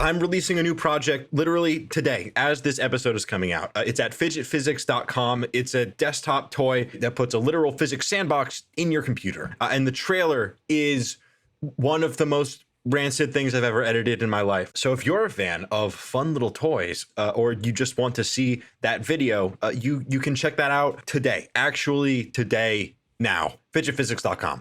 I'm releasing a new project literally today as this episode is coming out. It's at fidgetphysics.com. It's a desktop toy that puts a literal physics sandbox in your computer. And the trailer is one of the most rancid things I've ever edited in my life. So if you're a fan of fun little toys, or you just want to see that video, you can check that out today. Actually, today, now. Fidgetphysics.com.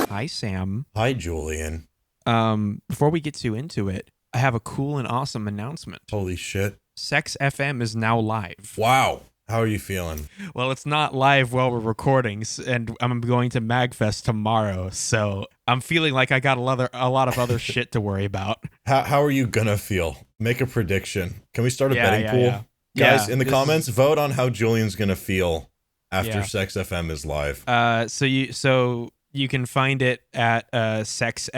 Hi, Sam. Hi, Julian. Before we get too into it, I have a cool and awesome announcement. Holy shit. Sex FM is now live. Wow. How are you feeling? Well, it's not live while we're recording, and I'm going to MagFest tomorrow, so I'm feeling like I got a lot of other shit to worry about. How are you gonna feel? Make a prediction. Can we start a betting pool? Yeah. Guys, in the comments, vote on how Julian's gonna feel after Sex FM is live. So you can find it at sexfm.live.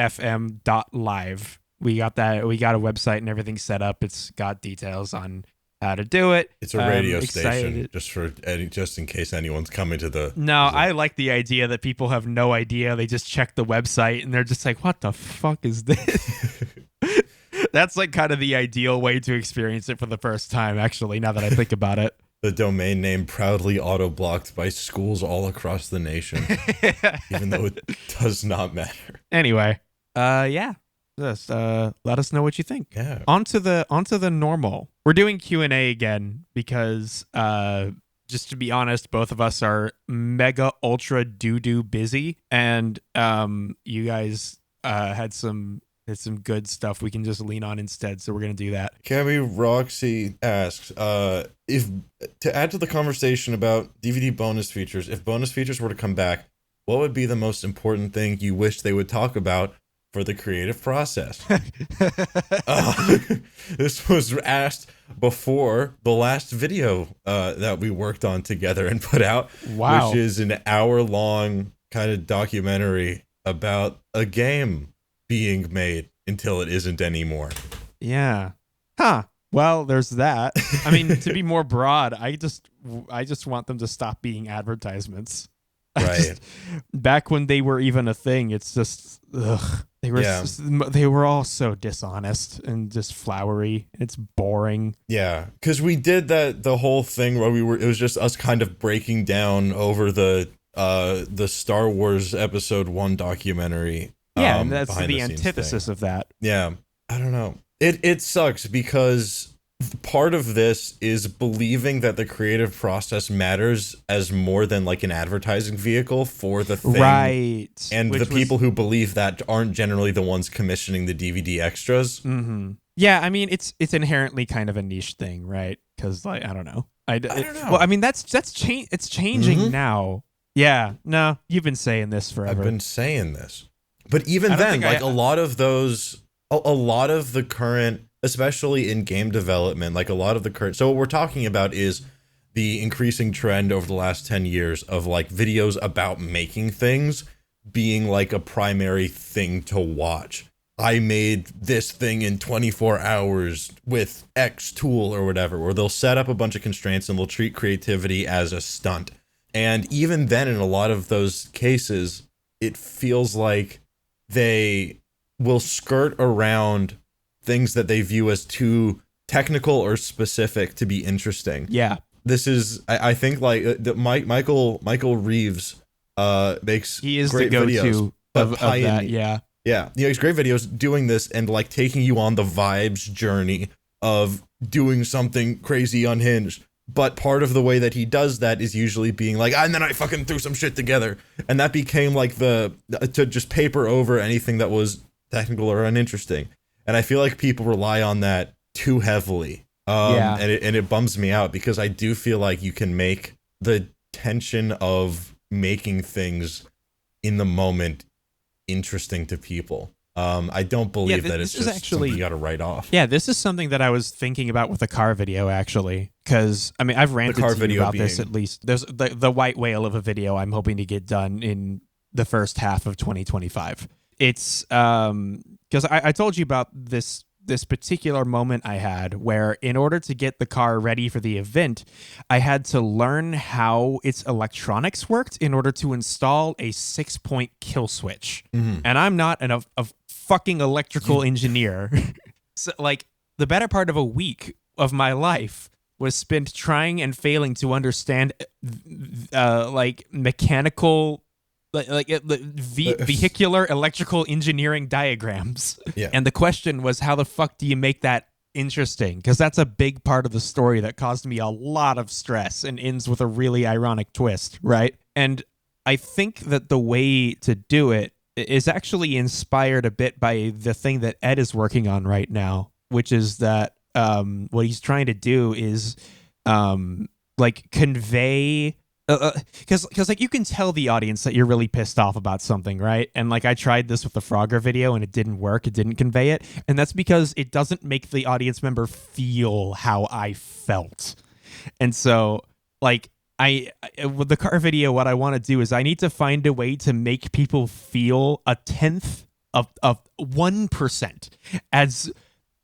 We got a website and everything set up. It's got details on how to do it. It's a radio station, just in case anyone's coming to the... No, I like the idea that people have no idea. They just check the website and they're just like, what the fuck is this? That's like kind of the ideal way to experience it for the first time, actually, now that I think about it. The domain name proudly auto-blocked by schools all across the nation, even though it does not matter. Anyway, just let us know what you think. Yeah. Onto the normal. We're doing Q&A again because just to be honest, both of us are mega ultra doo-doo busy, and you guys had some good stuff we can just lean on instead, so we're gonna do that. Cammy Roxy asks, if to add to the conversation about DVD bonus features, if bonus features were to come back, what would be the most important thing you wish they would talk about for the creative process? This was asked before the last video that we worked on together and put out, which is an hour-long kind of documentary about a game being made until it isn't anymore. Yeah. Huh. Well, there's that. I mean, to be more broad, I just want them to stop being advertisements. Right. Back when they were even a thing, it's just they were all so dishonest and just flowery. It's boring. Yeah, because we did the whole thing where it was just us kind of breaking down over the Star Wars Episode 1 documentary. Yeah, and that's the antithesis of that. Yeah, I don't know. It sucks because part of this is believing that the creative process matters as more than like an advertising vehicle for the thing. Right. And the people who believe that aren't generally the ones commissioning the DVD extras. Mm-hmm. Yeah, I mean, it's inherently kind of a niche thing, right? Because, like, I don't know. I don't know. Well, I mean, it's changing now. Yeah, no, you've been saying this forever. I've been saying this. But even then, like a lot of the current, especially in game development, like a lot of the current, so what we're talking about is the increasing trend over the last 10 years of like videos about making things being like a primary thing to watch. I made this thing in 24 hours with X tool or whatever, where they'll set up a bunch of constraints and they'll treat creativity as a stunt. And even then, in a lot of those cases, it feels like they will skirt around things that they view as too technical or specific to be interesting. Yeah. This is, I think, like Michael Reeves makes great videos of that. Yeah. Yeah. He makes great videos doing this and like taking you on the vibes journey of doing something crazy unhinged. But part of the way that he does that is usually being like, and then I fucking threw some shit together. And that became like to just paper over anything that was technical or uninteresting. And I feel like people rely on that too heavily. And it bums me out because I do feel like you can make the tension of making things in the moment interesting to people. I don't believe that it's just something you got to write off. Yeah, this is something that I was thinking about with a car video, actually. Because, I mean, I've ranted to you about this at least. There's the white whale of a video I'm hoping to get done in the first half of 2025. It's, because I told you about this this particular moment I had where, in order to get the car ready for the event, I had to learn how its electronics worked in order to install a 6-point kill switch. And I'm not a fucking electrical engineer. So, like, the better part of a week of my life was spent trying and failing to understand like mechanical, vehicular electrical engineering diagrams. Yeah. And the question was, how the fuck do you make that interesting? Because that's a big part of the story that caused me a lot of stress and ends with a really ironic twist, right? And I think that the way to do it is actually inspired a bit by the thing that Ed is working on right now, which is that what he's trying to do is like convey, because like you can tell the audience that you're really pissed off about something, right? And like I tried this with the Frogger video and it didn't work. It didn't convey it. And that's because it doesn't make the audience member feel how I felt. And so like with the car video, what I want to do is I need to find a way to make people feel a tenth of 1% as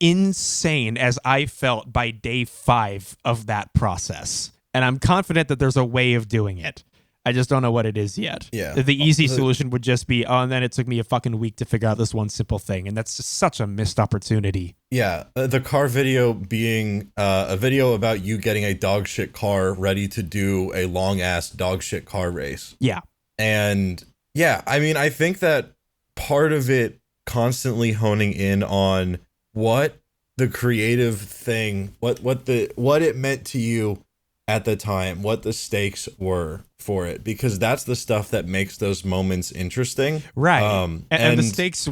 insane as I felt by day 5 of that process. And I'm confident that there's a way of doing it. I just don't know what it is yet. Yeah. The easy solution would just be, and then it took me a fucking week to figure out this one simple thing. And that's just such a missed opportunity. Yeah. The car video being a video about you getting a dog shit car ready to do a long ass dog shit car race. Yeah. And yeah, I mean, I think that part of it constantly honing in on what the creative thing, what it meant to you at the time, what the stakes were for it, because that's the stuff that makes those moments interesting. Right. And the stakes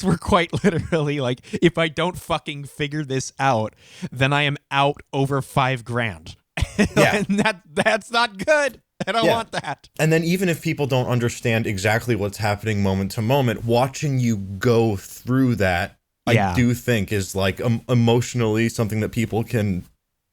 were quite literally like, if I don't fucking figure this out, then I am out over $5,000. Yeah. And that's not good. I don't want that. And then even if people don't understand exactly what's happening moment to moment, watching you go through that, I do think is like emotionally something that people can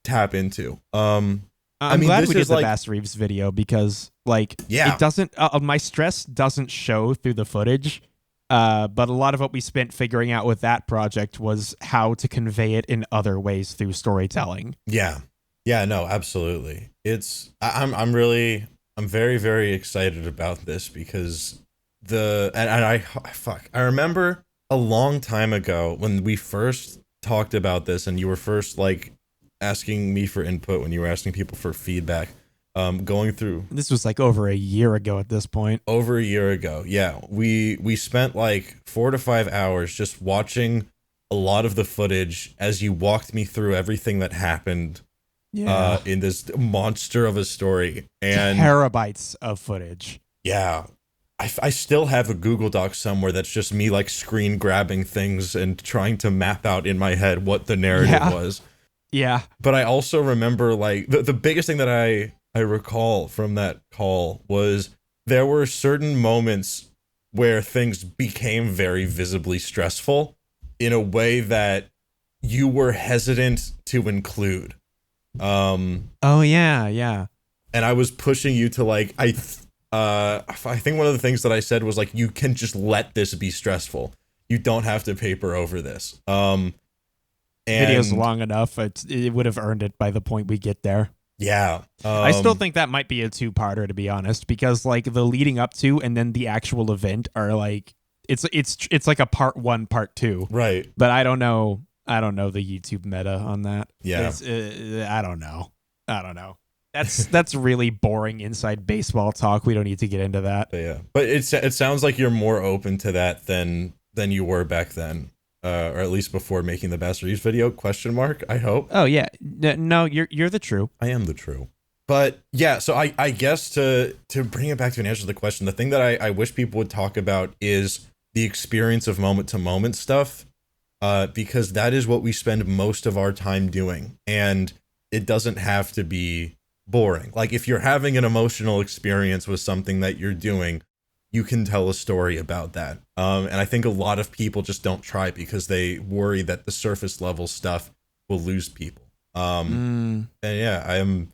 tap into. I'm glad we did the Bass Reeves video because like it doesn't my stress doesn't show through the footage, but a lot of what we spent figuring out with that project was how to convey it in other ways through storytelling. No, absolutely. I'm very, very excited about this because I remember a long time ago when we first talked about this and you were first like asking me for input, when you were asking people for feedback, going through. This was like over a year ago at this point. Over a year ago. Yeah. We spent like 4 to 5 hours just watching a lot of the footage as you walked me through everything that happened in this monster of a story. And terabytes of footage. Yeah. I still have a Google Doc somewhere that's just me like screen grabbing things and trying to map out in my head what the narrative was. Yeah. But I also remember like the biggest thing that I recall from that call was there were certain moments where things became very visibly stressful in a way that you were hesitant to include. Oh yeah. And I was pushing you to like, I think one of the things that I said was like, you can just let this be stressful. You don't have to paper over this. Video's long enough. It would have earned it by the point we get there. Yeah. I still think that might be a 2-parter, to be honest, because like the leading up to and then the actual event are like, it's like a part 1, part 2. Right. But I don't know the YouTube meta on that. Yeah. I don't know. That's really boring inside baseball talk. We don't need to get into that. Yeah. But it sounds like you're more open to that than you were back then. Or at least before making the Bass Reeves video, ? I hope. Oh yeah. No, you're the true. I am the true. But yeah, so I guess to bring it back to an answer to the question, the thing that I wish people would talk about is the experience of moment to moment stuff. Because that is what we spend most of our time doing. And it doesn't have to be boring. Like if you're having an emotional experience with something that you're doing, you can tell a story about that. And I think a lot of people just don't try because they worry that the surface level stuff will lose people. And yeah, I am,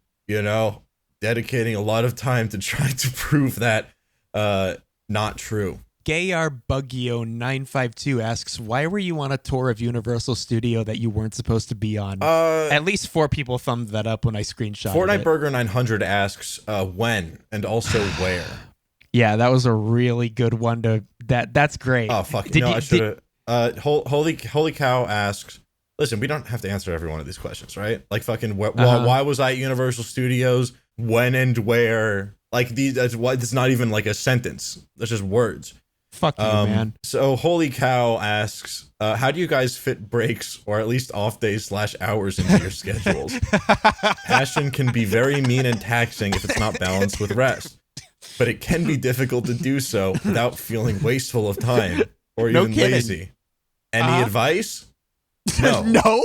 dedicating a lot of time to try to prove that not true. Gayar Buggio 952 asks, why were you on a tour of Universal Studio that you weren't supposed to be on? At least 4 people thumbed that up when I screenshotted Fortnite it. Burger 900 asks when and also where. Yeah, that was a really good one. That's great. Oh fuck! I should have. Holy cow asks. Listen, we don't have to answer every one of these questions, right? Like fucking, why was I at Universal Studios? When and where? Like it's not even like a sentence. That's just words. Fuck you, man. So Holy Cow asks, how do you guys fit breaks or at least off days / hours into your schedules? Passion can be very mean and taxing if it's not balanced with rest, but it can be difficult to do so without feeling wasteful of time or even lazy. Any advice? No. No?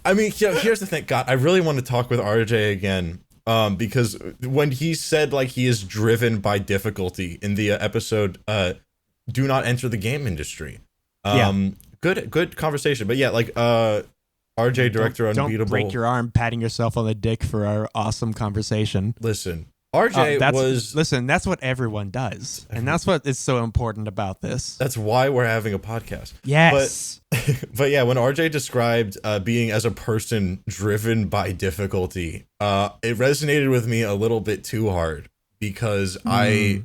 I mean, here's the thing. God, I really want to talk with RJ again. Because when he said like he is driven by difficulty in the episode, do not enter the game industry. Good conversation. But yeah, like RJ director Unbeatable. Don't break your arm patting yourself on the dick for our awesome conversation. Listen, RJ listen, that's what everyone does. And that's what is so important about this. That's why we're having a podcast. Yes. But yeah, when RJ described being as a person driven by difficulty, it resonated with me a little bit too hard because I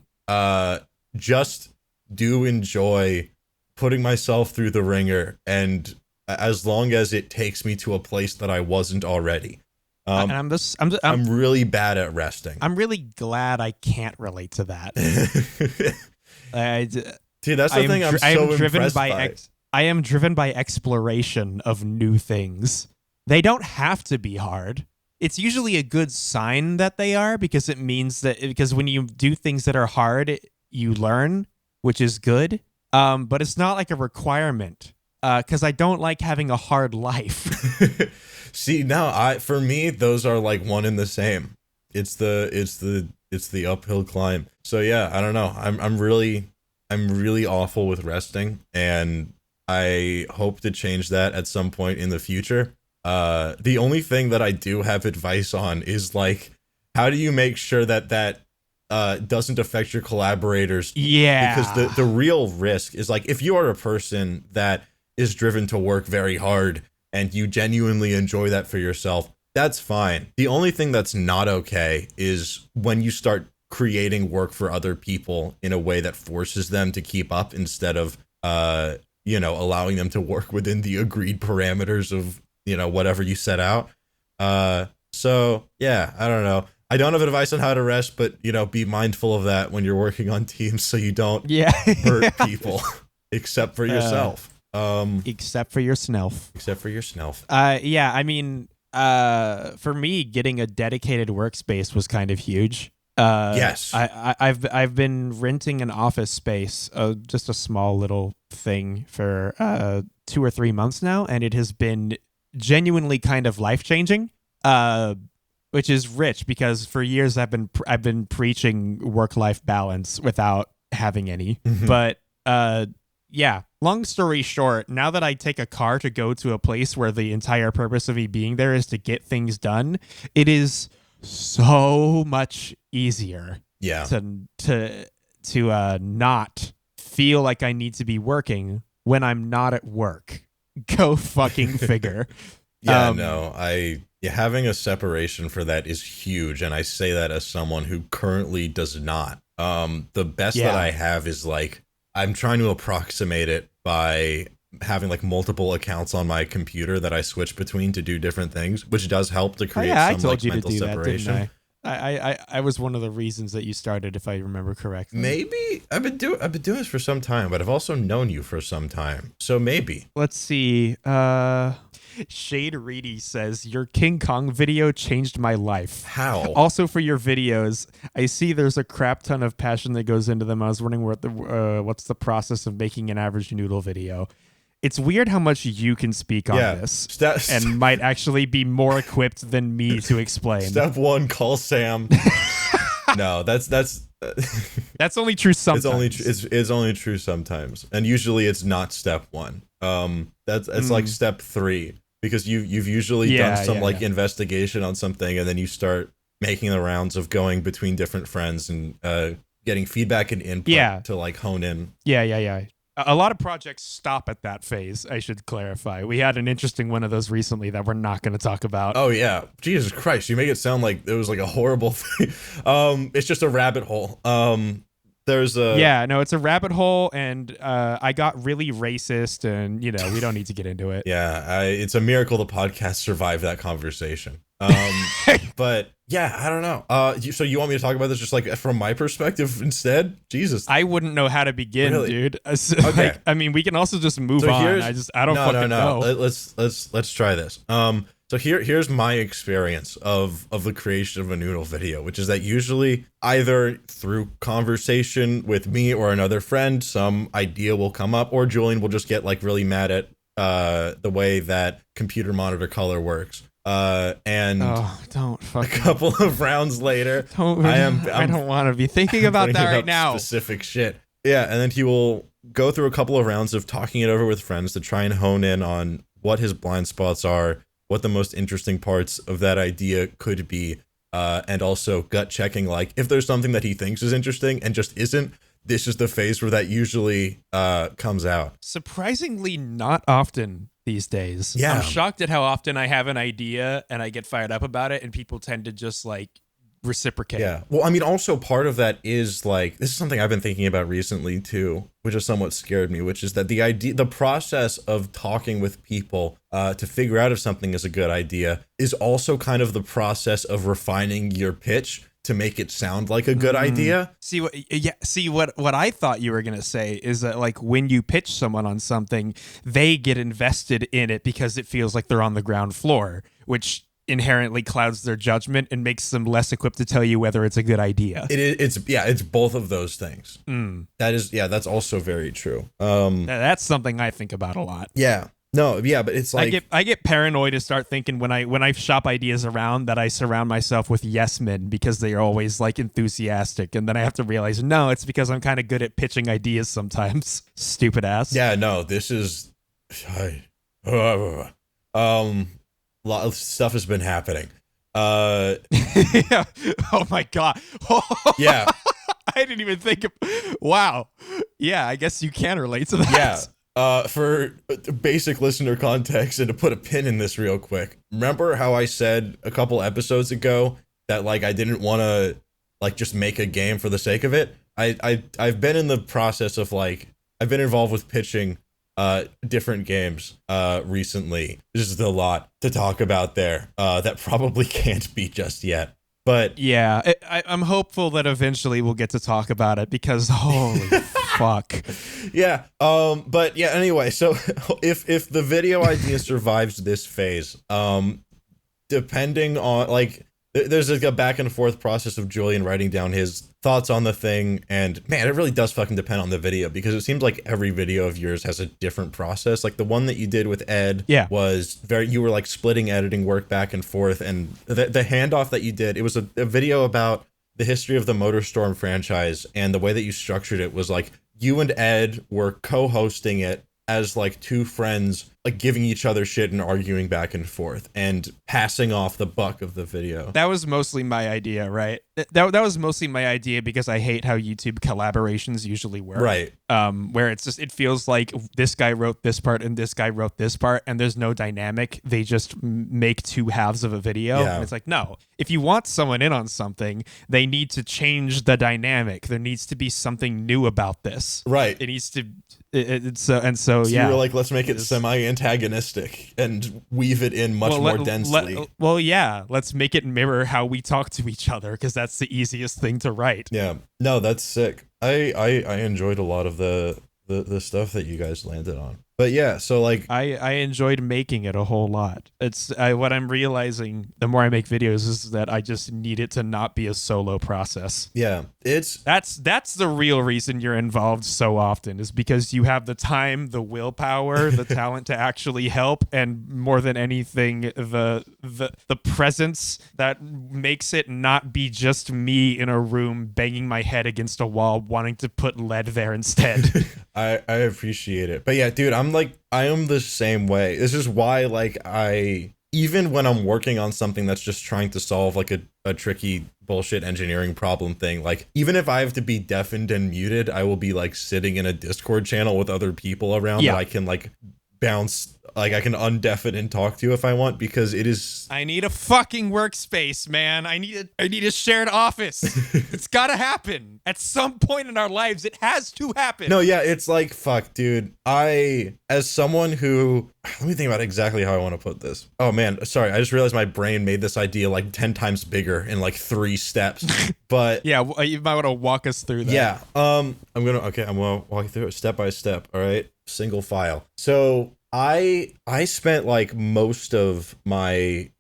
just do enjoy putting myself through the ringer, and as long as it takes me to a place that I wasn't already. And I'm really bad at resting. I'm really glad I can't relate to that. Dude, that's the thing I'm so impressed by. I am driven by exploration of new things. They don't have to be hard. It's usually a good sign that they are because it means because when you do things that are hard, you learn, which is good. But it's not like a requirement because I don't like having a hard life. See, for me, those are like one and the same. It's the uphill climb. So yeah, I don't know. I'm really awful with resting, and I hope to change that at some point in the future. The only thing that I do have advice on is like, how do you make sure that doesn't affect your collaborators? Yeah. Because the real risk is like, if you are a person that is driven to work very hard and you genuinely enjoy that for yourself, that's fine. The only thing that's not okay is when you start creating work for other people in a way that forces them to keep up instead of, allowing them to work within the agreed parameters of, whatever you set out. So yeah, I don't know. I don't have advice on how to rest, but be mindful of that when you're working on teams so you don't hurt people, except for yourself. Except for your snelf. Except for your snelf. Yeah, I mean, for me, getting a dedicated workspace was kind of huge. Yes. I've been renting an office space, just a small little thing for 2 or 3 months now, and it has been genuinely kind of life-changing. Which is rich because for years I've been preaching work-life balance without having any. Mm-hmm. But yeah, long story short, now that I take a car to go to a place where the entire purpose of me being there is to get things done, it is so much easier. Yeah. To not feel like I need to be working when I'm not at work. Go fucking figure. Having a separation for that is huge, and I say that as someone who currently does not. The best that I have is like, I'm trying to approximate it by having like multiple accounts on my computer that I switch between to do different things, which does help to create some I told like you mental to do separation. That, didn't I? I was one of the reasons that you started, if I remember correctly. Maybe I've been doing this for some time, but I've also known you for some time, so maybe. Let's see. Shade Reedy says, your King Kong video changed my life. How? Also, for your videos, I see there's a crap ton of passion that goes into them. I was wondering what's the process of making an average Noodle video. It's weird how much you can speak on this and might actually be more equipped than me to explain. Step 1, call Sam. No, that's only true sometimes. It's only true sometimes, and usually it's not step 1. That's like step 3. Because you've usually done some investigation on something, and then you start making the rounds of going between different friends and getting feedback and input to like hone in. Yeah. A lot of projects stop at that phase, I should clarify. We had an interesting one of those recently that we're not going to talk about. Oh, yeah. Jesus Christ. You make it sound like it was like a horrible thing. It's just a rabbit hole. It's a rabbit hole, and I got really racist, and, you know, we don't need to get into it. Yeah, it's a miracle the podcast survived that conversation. But yeah, I don't know. So you want me to talk about this just like from my perspective instead? Jesus, I wouldn't know how to begin, dude. Okay. I mean, we can also just move on. I don't fucking know. Let's try this. So here's my experience of the creation of a Noodle video, which is that usually either through conversation with me or another friend, some idea will come up, or Julian will just get like really mad at the way that computer monitor color works. And don't fucking. A couple of rounds later, I don't want to be thinking about that right now. Specific shit. Yeah, and then he will go through a couple of rounds of talking it over with friends to try and hone in on what his blind spots are, what the most interesting parts of that idea could be, and also gut checking, like if there's something that he thinks is interesting and just isn't. This is the phase where that usually comes out. Surprisingly not often these days. Yeah. I'm shocked at how often I have an idea and I get fired up about it, and people tend to just like reciprocate. Yeah. Well, I mean, also part of that is like, this is something I've been thinking about recently too, which has somewhat scared me, which is that the process of talking with people to figure out if something is a good idea is also kind of the process of refining your pitch to make it sound like a good idea. See what I thought you were gonna say is that like when you pitch someone on something, they get invested in it because it feels like they're on the ground floor, which inherently clouds their judgment and makes them less equipped to tell you whether it's a good idea. It's both of those things. That's also very true. That's something I think about a lot. Yeah. No, yeah, but it's like I get paranoid to start thinking when I shop ideas around that I surround myself with yes men because they are always like enthusiastic, and then I have to realize no, it's because I'm kind of good at pitching ideas sometimes. Stupid ass. Yeah, no, this is a lot of stuff has been happening. Yeah. Oh my god. Yeah. I didn't even think of. Wow. Yeah, I guess you can relate to that. Yeah. For basic listener context and to put a pin in this real quick, remember how I said a couple episodes ago that like I didn't want to like just make a game for the sake of it? I've been in the process of like I've been involved with pitching different games recently. This is a lot to talk about there that probably can't be just yet. But yeah, I'm hopeful that eventually we'll get to talk about it because holy fuck. Yeah. But yeah. Anyway, so if the video idea survives this phase, depending on like, there's like a back and forth process of Julian writing down his thoughts on the thing, and man, it really does fucking depend on the video because it seems like every video of yours has a different process. Like the one that you did with Ed was you were like splitting editing work back and forth, and the handoff that you did, it was a video about the history of the MotorStorm franchise, and the way that you structured it was like you and Ed were co-hosting it as like two friends, like giving each other shit and arguing back and forth and passing off the buck of the video. That was mostly my idea, right? That was mostly my idea because I hate how YouTube collaborations usually work. Right. Where it's just, it feels like this guy wrote this part and this guy wrote this part and there's no dynamic. They just make two halves of a video. Yeah. And it's like, no, if you want someone in on something, they need to change the dynamic. There needs to be something new about this. Right. It needs to, so you were like, let's make it semi-antagonistic and weave it in much more densely. Let's make it mirror how we talk to each other because that's the easiest thing to write. Yeah, no, that's sick. I enjoyed a lot of the stuff that you guys landed on. But yeah, so like I enjoyed making it a whole lot. It's what I'm realizing the more I make videos is that I just need it to not be a solo process. Yeah, that's the real reason you're involved so often is because you have the time, the willpower, the talent to actually help, and more than anything, the presence that makes it not be just me in a room banging my head against a wall wanting to put lead there instead. I appreciate it. But yeah, dude, I am the same way. This is why like I even when I'm working on something that's just trying to solve like a tricky bullshit engineering problem thing, like even if I have to be deafened and muted, I will be like sitting in a Discord channel with other people around that I can like bounce, like I can undeafen and talk to if I want, because it is. I need a fucking workspace, man. I need a shared office. It's gotta happen at some point in our lives. It has to happen. No, yeah, it's like, fuck, dude. As someone who, let me think about exactly how I want to put this. Oh man, sorry, I just realized my brain made this idea like 10 times bigger in like 3 steps. But yeah, you might want to walk us through that. Yeah, I'm gonna walk you through it step by step. All right, single file. So I spent like most of my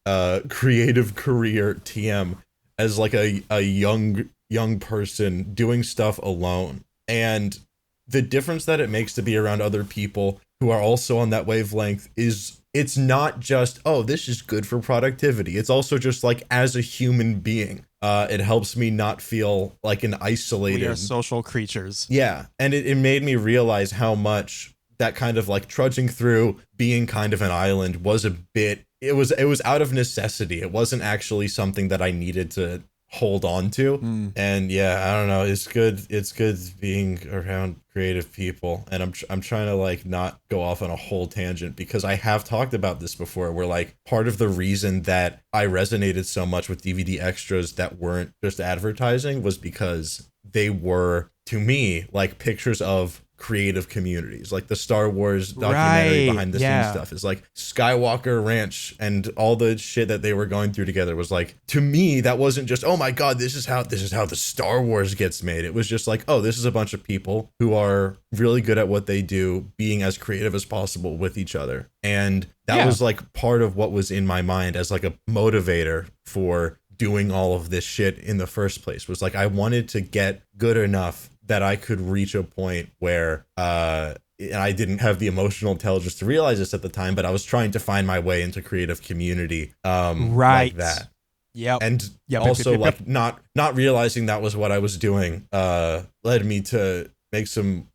creative career TM as like a young person doing stuff alone, and the difference that it makes to be around other people who are also on that wavelength is it's not just, oh, this is good for productivity. It's also just like as a human being, it helps me not feel like an isolated. We are social creatures. Yeah, and it made me realize how much that kind of like trudging through being kind of an island was a bit, it was out of necessity. It wasn't actually something that I needed to hold on to. And yeah, I don't know, it's good being around creative people, and I'm trying to like not go off on a whole tangent, because I have talked about this before, where like part of the reason that I resonated so much with DVD extras that weren't just advertising was because they were, to me, like pictures of creative communities. Like the Star Wars documentary behind the scenes stuff is like Skywalker Ranch, and all the shit that they were going through together was like, to me, that wasn't just, oh my god, this is how the Star Wars gets made. It was just like, oh, this is a bunch of people who are really good at what they do, being as creative as possible with each other. And that was like part of what was in my mind as like a motivator for doing all of this shit in the first place, was like I wanted to get good enough that I could reach a point where and I didn't have the emotional intelligence to realize this at the time, but I was trying to find my way into creative community like that. Yep. And also like not realizing that was what I was doing led me to make some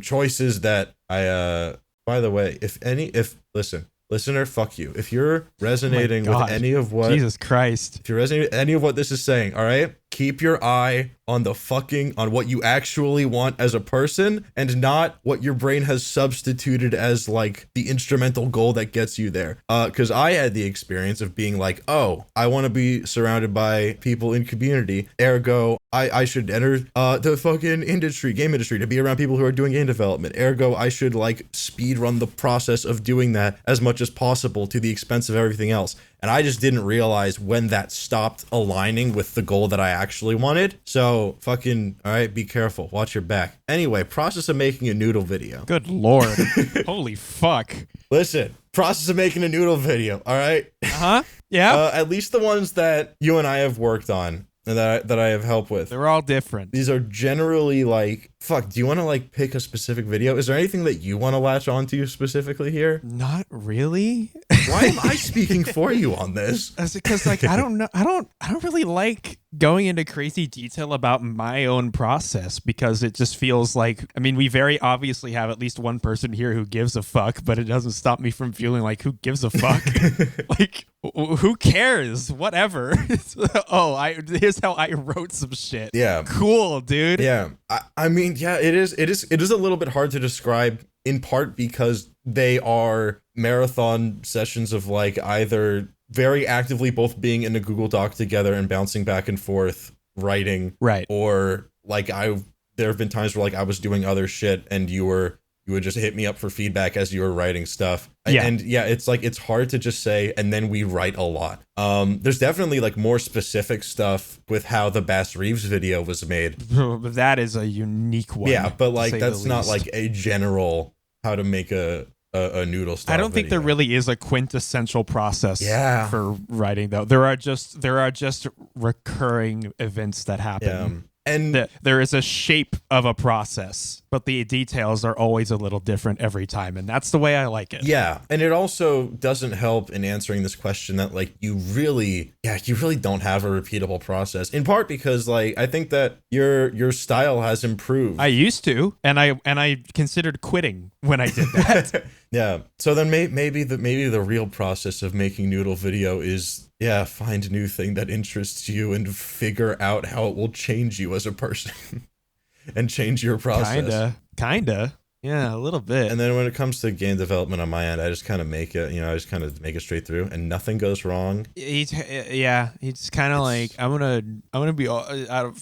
choices that I by the way, listener, fuck you. If you're resonating with any of what Jesus Christ. If you're resonating with any of what this is saying, all right? Keep your eye on on what you actually want as a person, and not what your brain has substituted as like the instrumental goal that gets you there. Because I had the experience of being like, oh, I want to be surrounded by people in community. Ergo, I should enter the fucking game industry to be around people who are doing game development. Ergo, I should like speed run the process of doing that as much as possible to the expense of everything else. And I just didn't realize when that stopped aligning with the goal that I actually wanted. So fucking, all right, be careful. Watch your back. Anyway, process of making a Noodle video. Good Lord. Holy fuck. Listen, process of making a Noodle video, all right? Uh-huh. Yeah. At least the ones that you and I have worked on and that I have help with. They're all different. These are generally like, fuck, do you want to like pick a specific video? Is there anything that you want to latch onto specifically here? Not really. Why am I speaking for you on this? That's because like I don't know. I don't really like going into crazy detail about my own process, because it just feels like, I mean, we very obviously have at least one person here who gives a fuck, but it doesn't stop me from feeling like, who gives a fuck? Like, who cares? Whatever. Here's how I wrote some shit. Yeah. Cool, dude. Yeah. I mean, yeah, it is a little bit hard to describe, in part because they are marathon sessions of like either very actively both being in a Google Doc together and bouncing back and forth writing, right? Or like there have been times where like I was doing other shit and you would just hit me up for feedback as you were writing stuff. Yeah. And yeah, it's like, it's hard to just say, and then we write a lot. There's definitely like more specific stuff with how the Bass Reeves video was made. That is a unique one. Yeah, but like that's not like a general how to make a Noodle style. I don't think there really is a quintessential process for writing, though. There are just recurring events that happen. Yeah. And there is a shape of a process, but the details are always a little different every time, and that's the way I like it. Yeah, and it also doesn't help in answering this question that like you really don't have a repeatable process. In part because like I think that your style has improved. I used to, and I considered quitting when I did that. Yeah. So then maybe the real process of making Noodle video is, find a new thing that interests you and figure out how it will change you as a person and change your process. Kinda. Yeah, a little bit. And then when it comes to game development on my end, I just kind of make it straight through and nothing goes wrong. He's kind of like, I'm gonna be out of,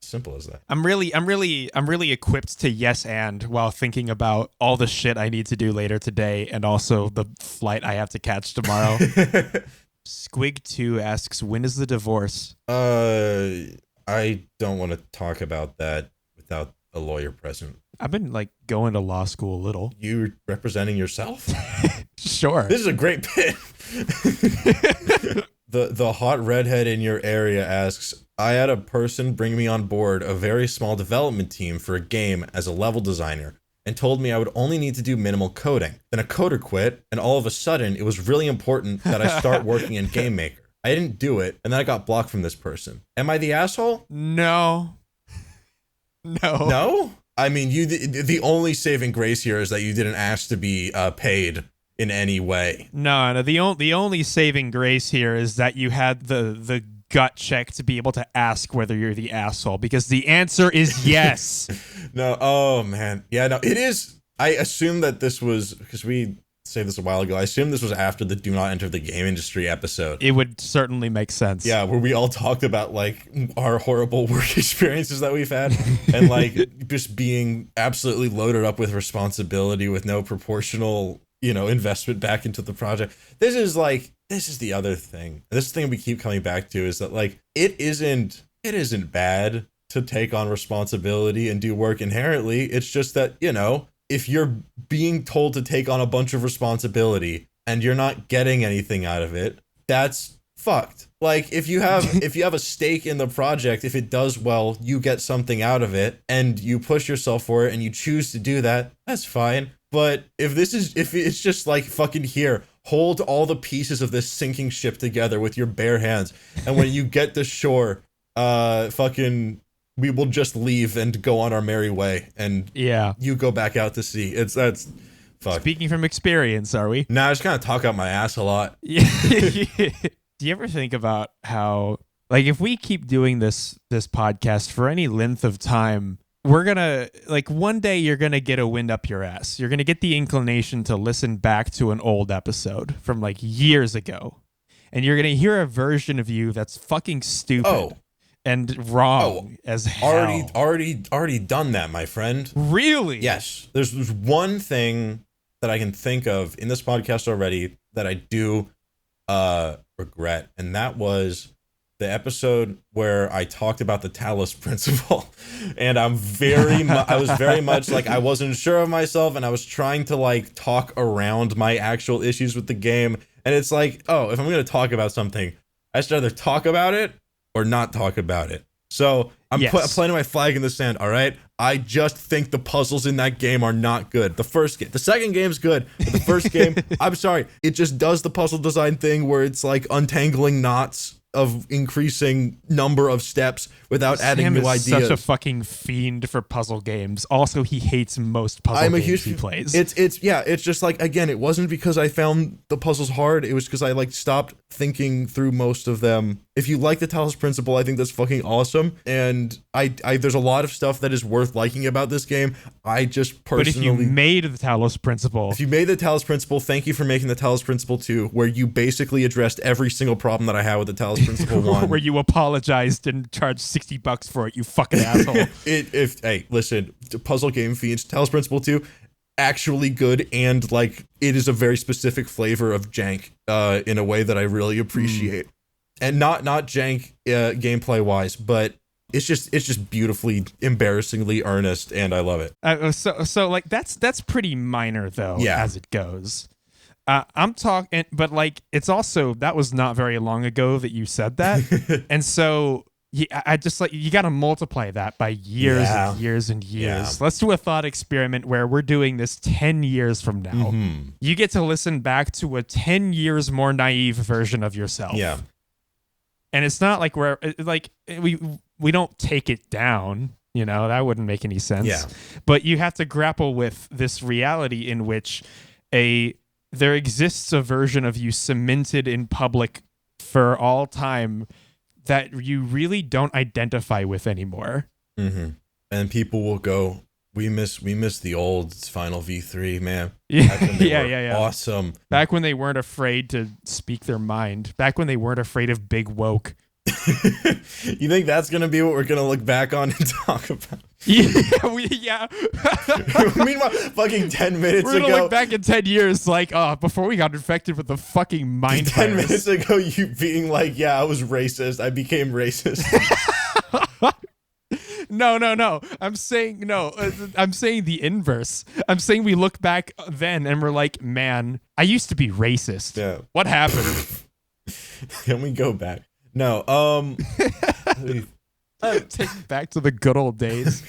Simple as that. I'm really equipped to yes and while thinking about all the shit I need to do later today and also the flight I have to catch tomorrow. Squig2 asks, when is the divorce? I don't want to talk about that without a lawyer present. I've been like going to law school a little. You representing yourself? Sure. This is a great bit. The hot redhead in your area asks, I had a person bring me on board a very small development team for a game as a level designer and told me I would only need to do minimal coding. Then a coder quit, and all of a sudden it was really important that I start working in Game Maker. I didn't do it, and then I got blocked from this person. Am I the asshole? No. No? I mean, the only saving grace here is that you didn't ask to be paid in any way. No. The only saving grace here is that you had the gut check to be able to ask whether you're the asshole, because the answer is yes. No. Oh man. Yeah. No. It is. I assume that this was, because we say this a while ago, I assume this was after the Do Not Enter the Game Industry episode. It would certainly make sense. Yeah, where we all talked about like our horrible work experiences that we've had and like just being absolutely loaded up with responsibility with no proportional, investment back into the project. This is the other thing. This thing we keep coming back to is that like it isn't bad to take on responsibility and do work inherently. It's just that, if you're being told to take on a bunch of responsibility and you're not getting anything out of it, that's fucked. Like if you have a stake in the project, if it does well, you get something out of it and you push yourself for it and you choose to do that, that's fine. But if it's just like fucking here, hold all the pieces of this sinking ship together with your bare hands, and when you get to shore, we will just leave and go on our merry way, and you go back out to sea. That's fuck. Speaking from experience, are we? Nah, I just kind of talk out my ass a lot. Yeah. Do you ever think about how, like, if we keep doing this podcast for any length of time, we're gonna, like, one day you're gonna get a wind up your ass. You're gonna get the inclination to listen back to an old episode from like years ago, and you're gonna hear a version of you that's fucking stupid. And wrong as hell. Already done that, my friend. Really? Yes. There's one thing that I can think of in this podcast already that I do regret, and that was the episode where I talked about the Talos principle. And I was very much like, I wasn't sure of myself, and I was trying to like talk around my actual issues with the game. And it's like, oh, if I'm going to talk about something, I should either talk about it or not talk about it. So I'm planting my flag in the sand, all right? I just think the puzzles in that game are not good. The second game's good, but the first game, I'm sorry, it just does the puzzle design thing where it's like untangling knots of increasing number of steps without adding new ideas. Sam is such a fucking fiend for puzzle games. Also, he hates most puzzle games he plays. It's just like, again, it wasn't because I found the puzzles hard. It was because I like stopped thinking through most of them. If you like the Talos Principle, I think that's fucking awesome. And I there's a lot of stuff that is worth liking about this game. I just personally... But if you made the Talos Principle... If you made the Talos Principle, thank you for making the Talos Principle 2, where you basically addressed every single problem that I had with the Talos Principle 1. Where you apologized and charged $60 for it, you fucking asshole. Hey, listen, puzzle game fiends, Talos Principle 2, actually good, and like it is a very specific flavor of jank in a way that I really appreciate. And not jank gameplay wise, but it's just beautifully, embarrassingly earnest, and I love it. So like that's pretty minor though, as it goes. I'm talking, but like it's also, that was not very long ago that you said that, and so I just like, you got to multiply that by years and years and years. Let's do a thought experiment where we're doing this 10 years from now. You get to listen back to a 10 years more naive version of yourself. Yeah. And it's not like we don't take it down, that wouldn't make any sense. Yeah. But you have to grapple with this reality in which there exists a version of you cemented in public for all time that you really don't identify with anymore. Mm-hmm. And people will go, we miss the old Final V3, man. Yeah. Awesome. Back when they weren't afraid to speak their mind. Back when they weren't afraid of big woke. You think that's gonna be what we're gonna look back on and talk about? Yeah. Meanwhile, fucking 10 minutes We're gonna ago, look back in 10 years, like, before we got infected with the fucking mind 10 virus. minutes ago, you being like, yeah, I was racist. I became racist. No. I'm saying the inverse. I'm saying we look back then and we're like, man, I used to be racist. Yeah. What happened? Can we go back? No. Take me back to the good old days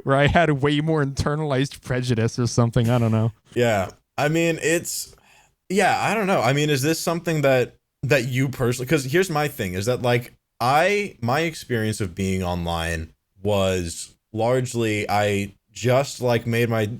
where I had way more internalized prejudice or something. I don't know. Yeah. I mean, I don't know. I mean, is this something that you personally, because here's my thing, is that like my experience of being online was largely, I just like made my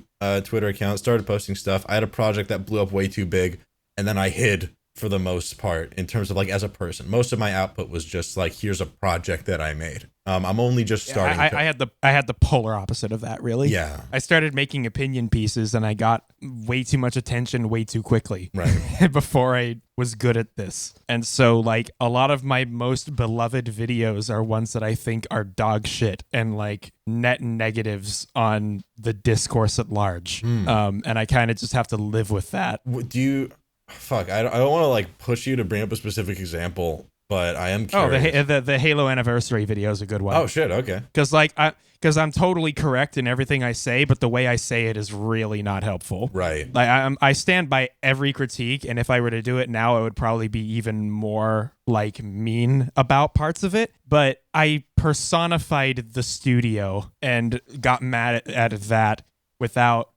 Twitter account, started posting stuff. I had a project that blew up way too big, and then I hid for the most part in terms of like as a person. Most of my output was just like, here's a project that I made. I'm only just starting. I had the polar opposite of that, really. Yeah. I started making opinion pieces and I got way too much attention way too quickly. Right. Before I was good at this. And so like a lot of my most beloved videos are ones that I think are dog shit and like net negatives on the discourse at large. And I kind of just have to live with that. Do you... Fuck, I don't want to like push you to bring up a specific example, but I am curious. Oh, the Halo anniversary video is a good one. Oh shit, okay. Because I'm totally correct in everything I say, but the way I say it is really not helpful. Right. Like I stand by every critique, and if I were to do it now, it would probably be even more like mean about parts of it. But I personified the studio and got mad at that without,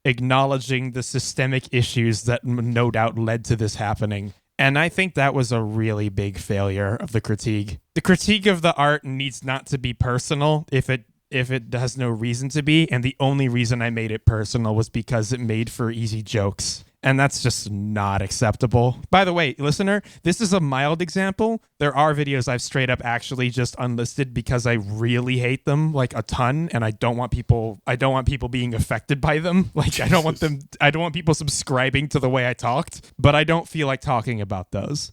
acknowledging the systemic issues that no doubt led to this happening. And I think that was a really big failure of the critique. The critique of the art needs not to be personal if it has no reason to be. And the only reason I made it personal was because it made for easy jokes. And that's just not acceptable. By the way, listener, this is a mild example. There are videos I've straight up actually just unlisted because I really hate them like a ton, and I don't want people being affected by them. Like I don't want people subscribing to the way I talked, but I don't feel like talking about those.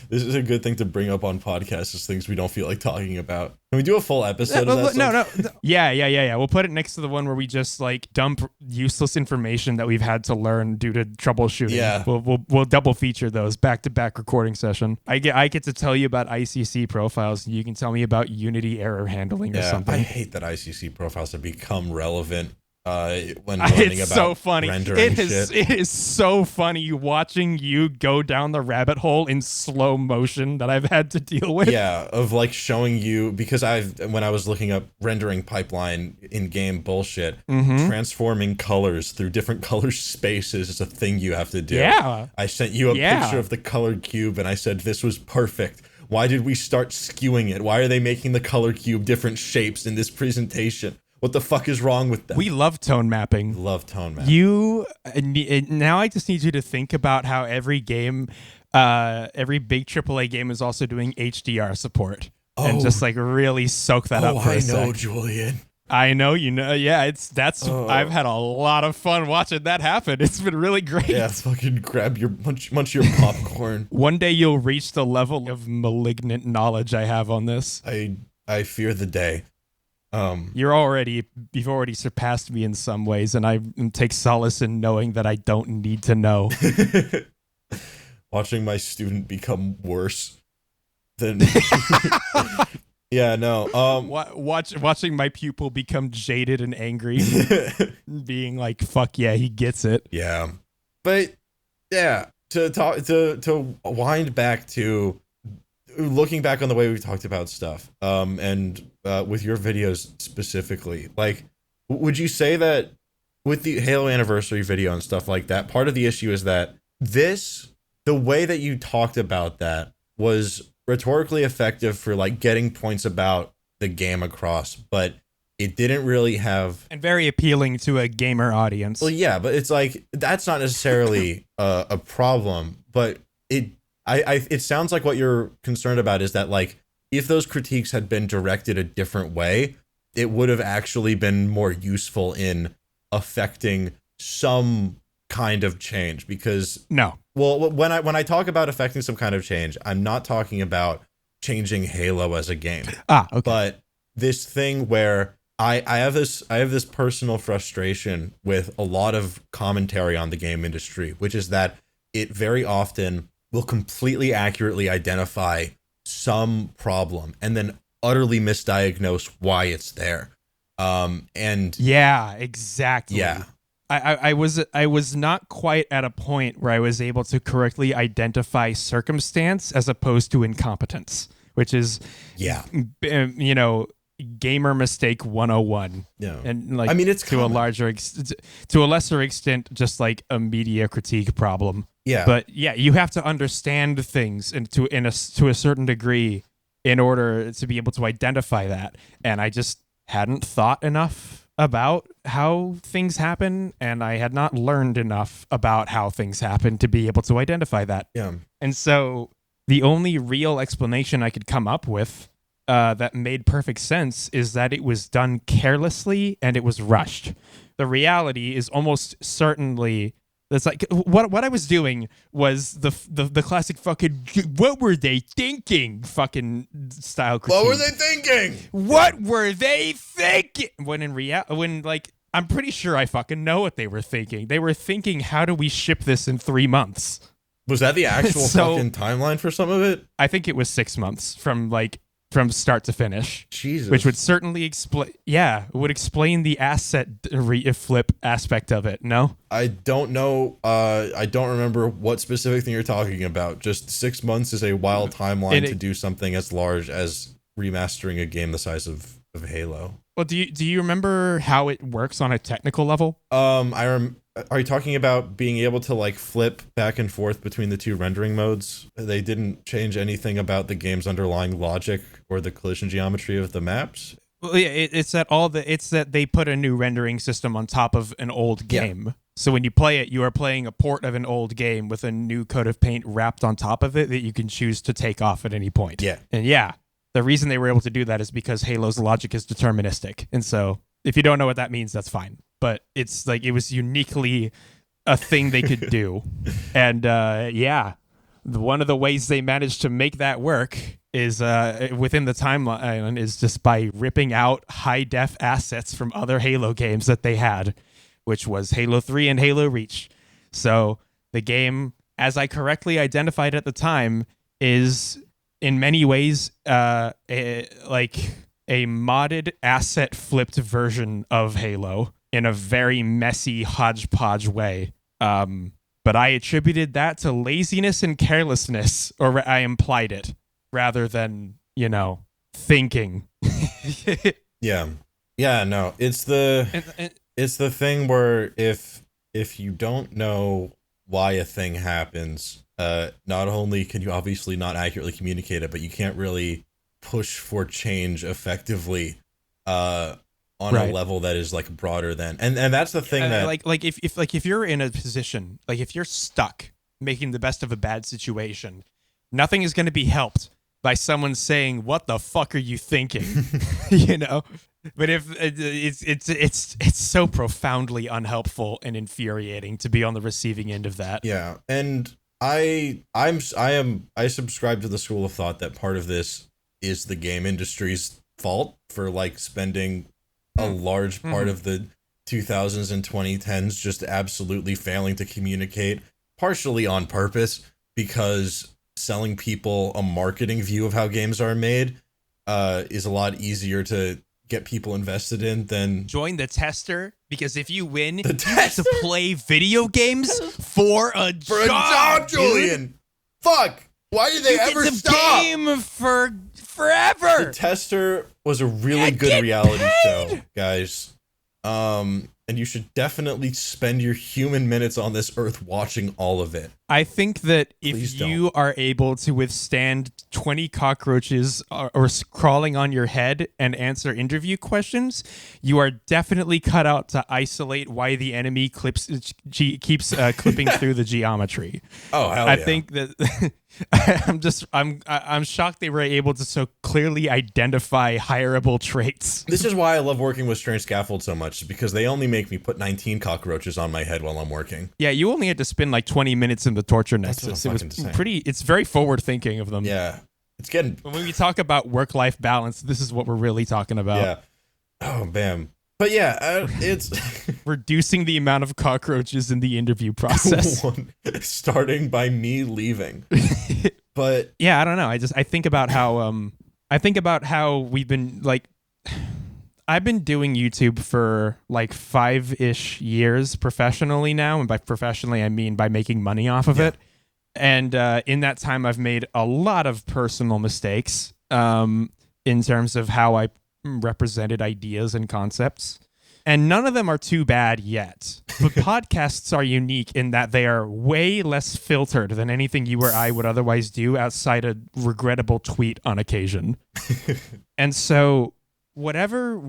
This is a good thing to bring up on podcasts, is things we don't feel like talking about. Can we do a full episode of that? No. Yeah. We'll put it next to the one where we just like dump useless information that we've had to learn due to troubleshooting. Yeah. We'll double feature those back-to-back recording session. I get to tell you about ICC profiles, and you can tell me about Unity error handling or something. I hate that ICC profiles have become relevant when learning it's about so funny. rendering shit. It is so funny watching you go down the rabbit hole in slow motion that I've had to deal with. Yeah, of like showing you, because when I was looking up rendering pipeline in-game bullshit, transforming colors through different color spaces is a thing you have to do. Yeah. I sent you a picture of the colored cube and I said, this was perfect. Why did we start skewing it? Why are they making the color cube different shapes in this presentation? What the fuck is wrong with them? We love tone mapping. Love tone mapping. Now I just need you to think about how every game, every big AAA game is also doing HDR support. And just like really soak that up for a sec. I know, Julian. I know, yeah, I've had a lot of fun watching that happen. It's been really great. Yeah, fucking grab your, munch your popcorn. One day you'll reach the level of malignant knowledge I have on this. I fear the day. You've already surpassed me in some ways, and I take solace in knowing that I don't need to know. Watching my student become worse than yeah, no. Watching my pupil become jaded and angry, being like, "Fuck yeah, he gets it." Yeah, but yeah, to wind back to looking back on the way we talked about stuff, and with your videos specifically, like, would you say that with the Halo anniversary video and stuff like that, part of the issue is that the way that you talked about that was rhetorically effective for like getting points about the game across, but it didn't really have, and very appealing to a gamer audience. well, yeah, but it's like that's not necessarily a problem, but it sounds like what you're concerned about is that, like, if those critiques had been directed a different way, it would have actually been more useful in affecting some kind of change. Because when I talk about affecting some kind of change, I'm not talking about changing Halo as a game. Okay. But this thing where I have this personal frustration with a lot of commentary on the game industry, which is that it very often will completely accurately identify some problem and then utterly misdiagnose why it's there. And yeah, exactly. Yeah. I was not quite at a point where I was able to correctly identify circumstance as opposed to incompetence, which is, you know, gamer mistake 101. Yeah. And like, I mean, it's to a lesser extent, just like a media critique problem. Yeah. But yeah, you have to understand things and to a certain degree in order to be able to identify that. And I just hadn't thought enough about how things happen, and I had not learned enough about how things happen to be able to identify that. Yeah. And so the only real explanation I could come up with that made perfect sense is that it was done carelessly and it was rushed. The reality is almost certainly that's like what I was doing was the classic fucking what were they thinking fucking style critique. What were they thinking? What were they thinking? When like I'm pretty sure I fucking know what they were thinking. They were thinking, how do we ship this in 3 months? Was that the actual fucking timeline for some of it? I think it was 6 months from start to finish. Jesus. Which would certainly explain, it would explain the asset flip aspect of it, no? I don't know. I don't remember what specific thing you're talking about. Just 6 months is a wild timeline to do something as large as remastering a game the size of Halo. Well, do you remember how it works on a technical level? Are you talking about being able to like flip back and forth between the two rendering modes? They didn't change anything about the game's underlying logic or the collision geometry of the maps? Well, yeah, it's that they put a new rendering system on top of an old game. Yeah. So when you play it, you are playing a port of an old game with a new coat of paint wrapped on top of it that you can choose to take off at any point. Yeah. And yeah, the reason they were able to do that is because Halo's logic is deterministic. And so if you don't know what that means, that's fine. But it's like it was uniquely a thing they could do. And one of the ways they managed to make that work is within the timeline is just by ripping out high def assets from other Halo games that they had, which was Halo 3 and Halo Reach. So the game, as I correctly identified at the time, is in many ways a modded asset flipped version of Halo in a very messy hodgepodge way. But I attributed that to laziness and carelessness, or I implied it, rather than, thinking. Yeah. Yeah, no. It's the thing where if you don't know why a thing happens, not only can you obviously not accurately communicate it, but you can't really push for change effectively on a level that is like broader than, and that's the thing that if you're in a position, like if you're stuck making the best of a bad situation, nothing is going to be helped by someone saying, "What the fuck are you thinking?" But if it's so profoundly unhelpful and infuriating to be on the receiving end of that. Yeah, and I subscribe to the school of thought that part of this is the game industry's fault for like spending a large part of the 2000s and 2010s just absolutely failing to communicate, partially on purpose, because selling people a marketing view of how games are made is a lot easier to get people invested in than join the tester, because if you win, you get to play video games for a job, Julian. Fuck. Why did they ever stop? Game for forever. The Tester was a really good reality show, guys. And you should definitely spend your human minutes on this earth watching all of it. I think that Please if you are able to withstand 20 cockroaches or crawling on your head and answer interview questions, you are definitely cut out to isolate why the enemy keeps clipping through the geometry. Oh, hell I yeah. think that I'm shocked they were able to so clearly identify hireable traits. This is why I love working with Strange Scaffold so much, because they only make me put 19 cockroaches on my head while I'm working. Yeah, you only had to spend like 20 minutes in the torture nexus. It was it's very forward thinking of them. Yeah. It's getting... When we talk about work-life balance, this is what we're really talking about. Yeah. Oh, bam. But yeah, it's... reducing the amount of cockroaches in the interview process. Starting by me leaving. But... Yeah, I don't know. I think about how we've been like... I've been doing YouTube for like 5-ish years professionally now. And by professionally, I mean by making money off of it. And in that time, I've made a lot of personal mistakes in terms of how I represented ideas and concepts. And none of them are too bad yet. But podcasts are unique in that they are way less filtered than anything you or I would otherwise do outside a regrettable tweet on occasion. And so whatever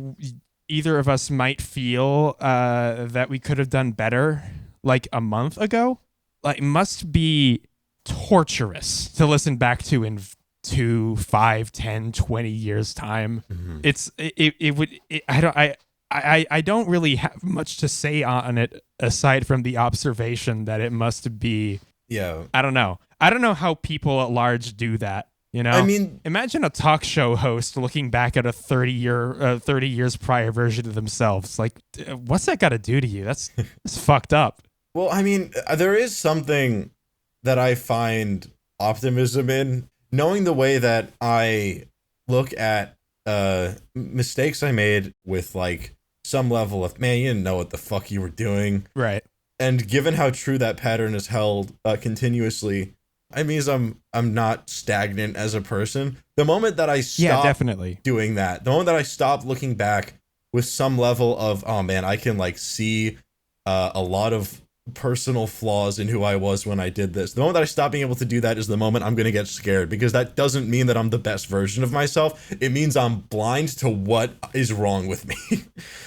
either of us might feel that we could have done better like a month ago, like must be torturous to listen back to in 2, 5, 10, 20 years time. Mm-hmm. I don't really have much to say on it aside from the observation that it must be. Yeah. I don't know how people at large do that. You know, I mean, imagine a talk show host looking back at a 30 years prior version of themselves. Like, what's that got to do to you? That's fucked up. Well, I mean, there is something that I find optimism in, knowing the way that I look at mistakes I made with like some level of, man, you didn't know what the fuck you were doing. Right. And given how true that pattern is held continuously, I mean, I'm not stagnant as a person. The moment that I stop doing that, the moment that I stop looking back with some level of, oh man, I can like see a lot of personal flaws in who I was when I did this. The moment that I stop being able to do that is the moment I'm going to get scared, because that doesn't mean that I'm the best version of myself. It means I'm blind to what is wrong with me.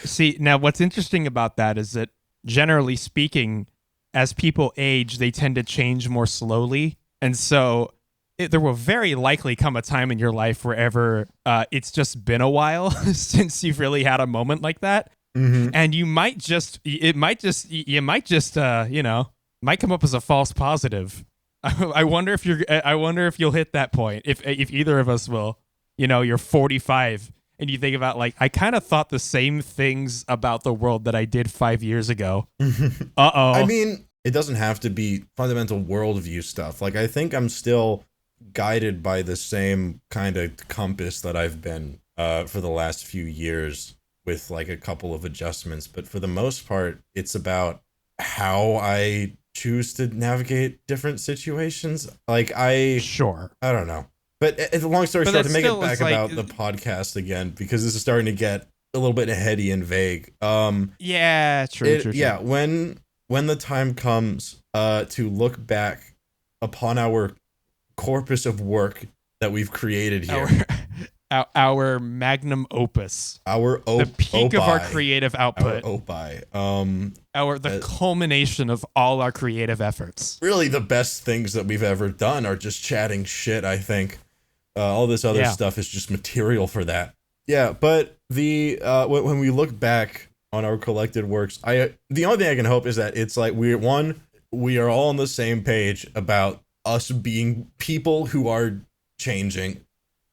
See, now what's interesting about that is that generally speaking, as people age, they tend to change more slowly. And so there will very likely come a time in your life wherever it's just been a while since you've really had a moment like that. Mm-hmm. And you might just might come up as a false positive. I wonder if you'll hit that point. If either of us will, you're 45 and you think about like, I kind of thought the same things about the world that I did 5 years ago. Uh-oh. I mean, it doesn't have to be fundamental worldview stuff. Like, I think I'm still guided by the same kind of compass that I've been for the last few years, with like a couple of adjustments. But for the most part, it's about how I choose to navigate different situations. Like, I don't know. But it's a long story short, to make it back about the podcast again, because this is starting to get a little bit heady and vague. Yeah, true. Yeah, when the time comes to look back upon our corpus of work that we've created here, our magnum opus, the peak of our creative output, the culmination of all our creative efforts. Really, the best things that we've ever done are just chatting shit. I think all this other stuff is just material for that. Yeah, but the when we look back on our collected works, the only thing I can hope is that it's like we are all on the same page about us being people who are changing.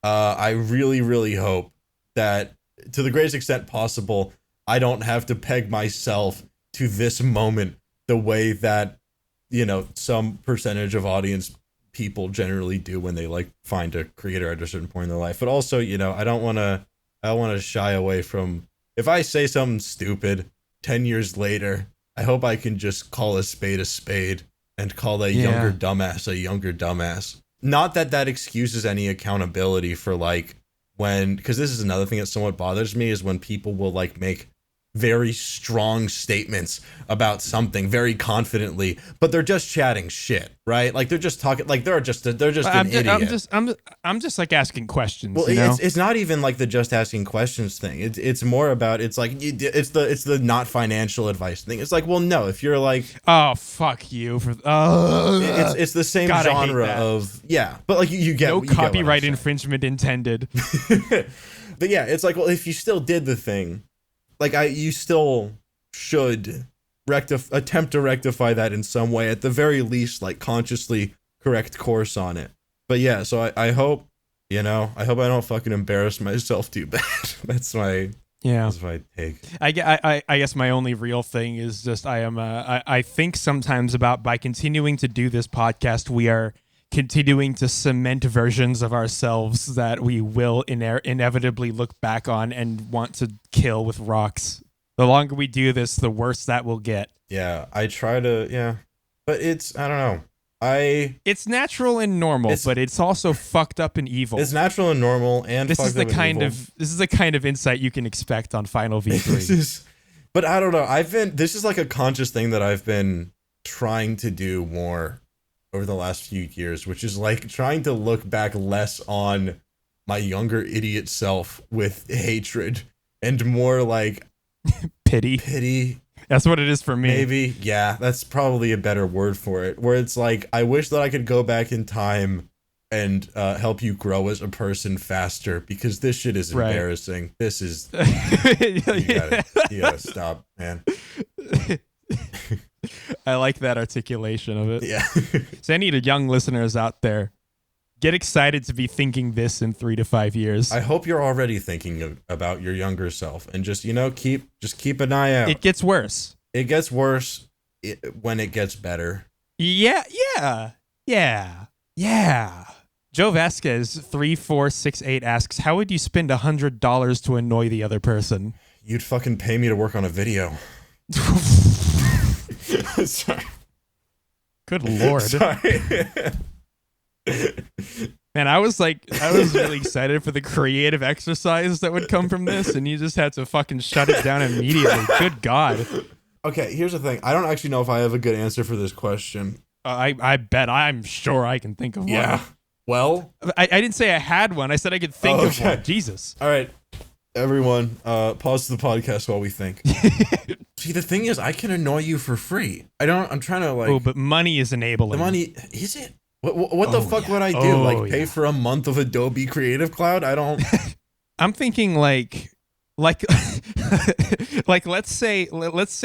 I really, really hope that to the greatest extent possible, I don't have to peg myself to this moment the way that, some percentage of audience people generally do when they like find a creator at a certain point in their life. But also, I don't want to shy away from, if I say something stupid 10 years later, I hope I can just call a spade and call that younger dumbass a younger dumbass. Not that excuses any accountability for like because this is another thing that somewhat bothers me, is when people will like make very strong statements about something very confidently, but they're just chatting shit, right? Like they're just talking, like they're just an idiot. I'm just like asking questions. Well, you know? it's not even like the just asking questions thing. It's more about, it's like it's the not financial advice thing. It's like, well, no, if you're like, oh fuck you for it's the same genre of but like you get no you get what I'm copyright saying. infringement intended. But yeah, it's like, well, if you still did the thing, like you still should attempt to rectify that in some way, at the very least, like consciously correct course on it. But yeah, so I hope, I don't fucking embarrass myself too bad. That's my take. I guess my only real thing is just I think sometimes about, by continuing to do this podcast, we are continuing to cement versions of ourselves that we will inevitably look back on and want to kill with rocks. The longer we do this, the worse that will get. Yeah, I try to, but it's, I don't know. It's natural and normal, but it's also fucked up and evil. It's natural and normal, and this fucked is the up and kind evil. of this is the kind of insight you can expect on Final V3. But I don't know. This is like a conscious thing that I've been trying to do more over the last few years, which is like trying to look back less on my younger idiot self with hatred and more like pity. That's what it is for me. Maybe, yeah, that's probably a better word for it. Where it's like, I wish that I could go back in time and help you grow as a person faster, because this shit is embarrassing. This is you gotta stop, man. I like that articulation of it. Yeah. So any of the young listeners out there, get excited to be thinking this in 3 to 5 years. I hope you're already thinking about your younger self, and just keep an eye out. It gets worse. It gets worse when it gets better. Yeah. Joe Vasquez 3468 asks, how would you spend $100 to annoy the other person? You'd fucking pay me to work on a video. Sorry. Good Lord. Sorry. Man, I was really excited for the creative exercise that would come from this, and you just had to fucking shut it down immediately. Good God. Okay, here's the thing. I don't actually know if I have a good answer for this question. I'm sure I can think of one. Yeah. Well, I didn't say I had one. I said I could think of one. Jesus. All right. Everyone, pause the podcast while we think. See, the thing is, I can annoy you for free. I'm trying to like... Oh, but money is enabling. The money... Is it? What the fuck would I do? Pay for a month of Adobe Creative Cloud? I don't... I'm thinking like let's say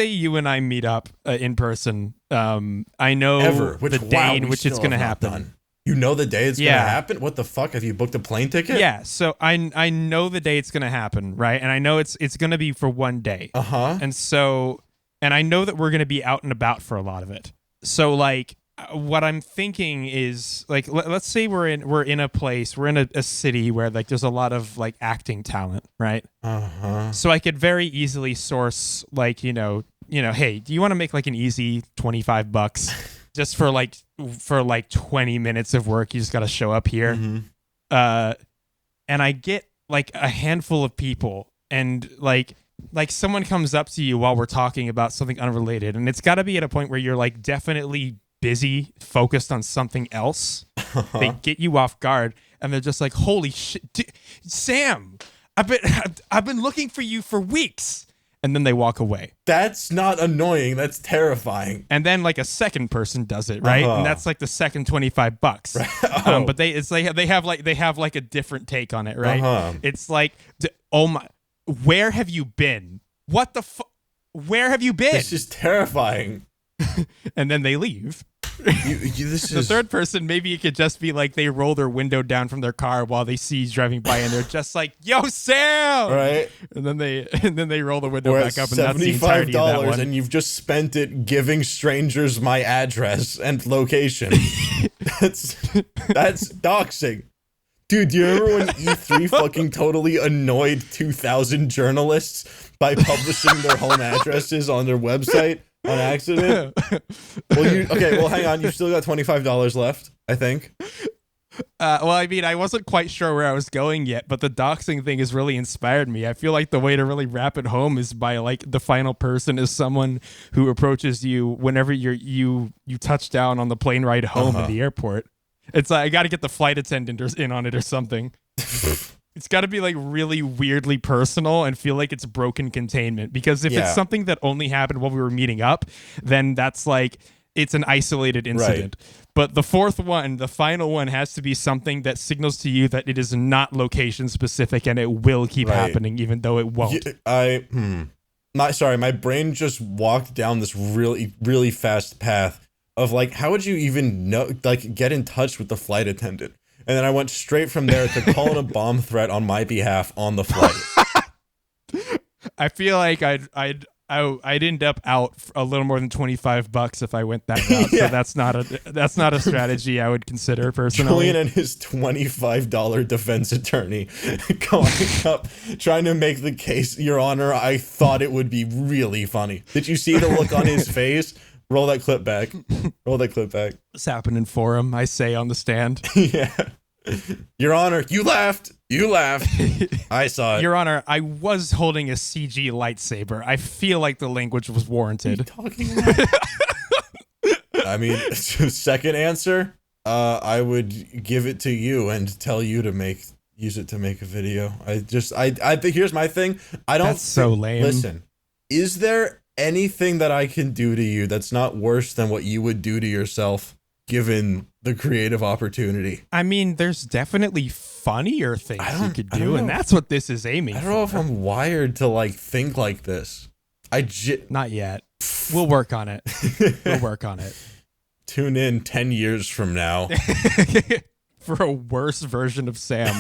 you and I meet up in person. I know the day in which it's going to happen. You know the day it's going to happen? What the fuck? Have you booked a plane ticket? Yeah, so I know the day it's going to happen, right? And I know it's going to be for one day. Uh-huh. And I know that we're going to be out and about for a lot of it. So like what I'm thinking is like, let's say we're in a place, we're in a city where like there's a lot of like acting talent, right? Uh-huh. So I could very easily source like, hey, do you want to make like an easy $25 just for like 20 minutes of work? You just got to show up here. Mm-hmm. And I get like a handful of people, and like someone comes up to you while we're talking about something unrelated, and it's got to be at a point where you're like definitely busy, focused on something else. Uh-huh. They get you off guard, and they're just like, "Holy shit, Sam! I've been looking for you for weeks." And then they walk away. That's not annoying. That's terrifying. And then like a second person does it, right? Uh-huh. And that's like the second $25. Right. Oh. But they have like a different take on it, right? Uh-huh. It's like, oh my, where have you been? What the fuck? Where have you been? This is terrifying. And then they leave. The third person, maybe it could just be like they roll their window down from their car while they see you driving by, and they're just like, "Yo, Sam!" Right? And then they roll the window back up, and that's the entirety of that one. And you've just spent it giving strangers my address and location. That's doxing. Dude, do you remember when E3 fucking totally annoyed 2,000 journalists by publishing their home addresses on their website? On accident? Well, hang on. You've still got $25 left, I think. Well, I mean, I wasn't quite sure where I was going yet, but the doxing thing has really inspired me. I feel like the way to really wrap it home is by like the final person is someone who approaches you whenever you touch down on the plane ride home in the airport. It's like I got to get the flight attendant in on it or something. It's got to be like really weirdly personal and feel like it's broken containment, because if it's something that only happened while we were meeting up, then that's like it's an isolated incident. Right. But the fourth one, the final one, has to be something that signals to you that it is not location specific and it will keep happening, even though it won't. My brain just walked down this really, really fast path of like, how would you even know, like, get in touch with the flight attendant? And then I went straight from there to call in a bomb threat on my behalf on the flight. I feel like I'd end up out a little more than $25 if I went that route. So that's not a strategy I would consider personally. Julian and his $25 defense attorney going up trying to make the case. Your Honor, I thought it would be really funny. Did you see the look on his face? Roll that clip back. Roll that clip back. It's happening for him, I say on the stand. Yeah. Your Honor, you laughed. You laughed. I saw it. Your Honor, I was holding a CG lightsaber. I feel like the language was warranted. What are you talking about? I mean, second answer, I would give it to you and tell you to use it to make a video. I think here's my thing. That's so lame. Listen, is there anything that I can do to you that's not worse than what you would do to yourself given the creative opportunity? I mean, there's definitely funnier things you could do, and that's what this is aiming for. I don't know if I'm wired to like think like this. Not yet. We'll work on it. We'll work on it. Tune in 10 years from now for a worse version of Sam.